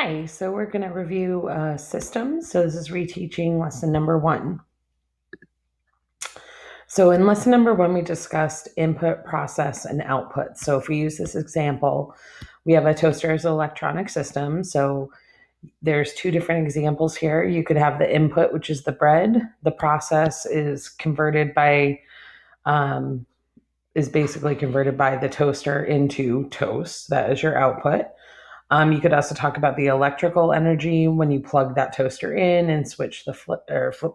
Hi, so we're going to review systems. So this is reteaching lesson number 1. So in lesson number 1, we discussed input, process, and output. So if we use this example, we have a toaster as an electronic system. So there's 2 different examples here. You could have the input, which is the bread. The process is basically converted by the toaster into toast. That is your output. You could also talk about the electrical energy when you plug that toaster in and flip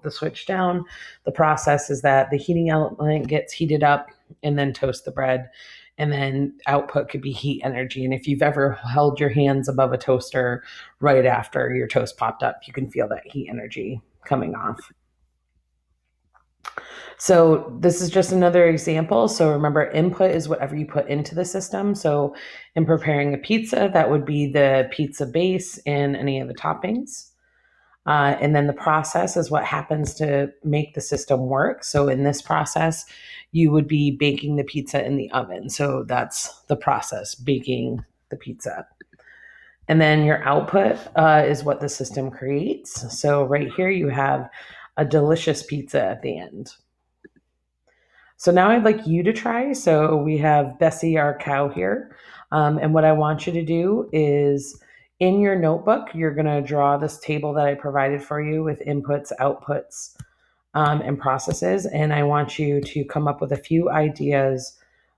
the switch down. The process is that the heating element gets heated up and then toast the bread. And then output could be heat energy. And if you've ever held your hands above a toaster right after your toast popped up, you can feel that heat energy coming off. So this is just another example. So remember, input is whatever you put into the system. So in preparing a pizza, that would be the pizza base and any of the toppings. And then the process is what happens to make the system work. So in this process, you would be baking the pizza in the oven. So that's the process, baking the pizza. And then your output is what the system creates. So right here, you have a delicious pizza at the end. So now I'd like you to try. So we have Bessie, our cow here. And what I want you to do is in your notebook, you're going to draw this table that I provided for you with inputs, outputs, and processes. And I want you to come up with a few ideas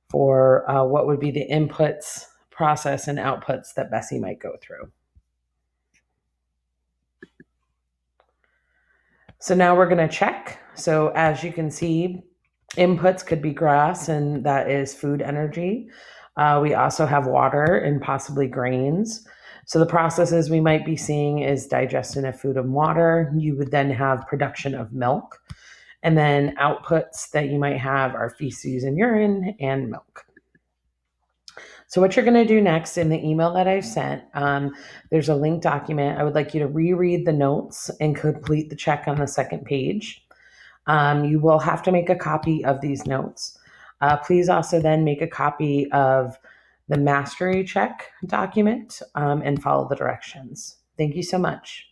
for what would be the inputs, process, and outputs that Bessie might go through. So now we're going to check. So as you can see, inputs could be grass, and that is food energy. We also have water and possibly grains. So the processes we might be seeing is digestion of food and water. You would then have production of milk. And then outputs that you might have are feces and urine and milk. So what you're going to do next in the email that I've sent, there's a linked document. I would like you to reread the notes and complete the check on the second page. You will have to make a copy of these notes. Please also then make a copy of the mastery check document and follow the directions. Thank you so much.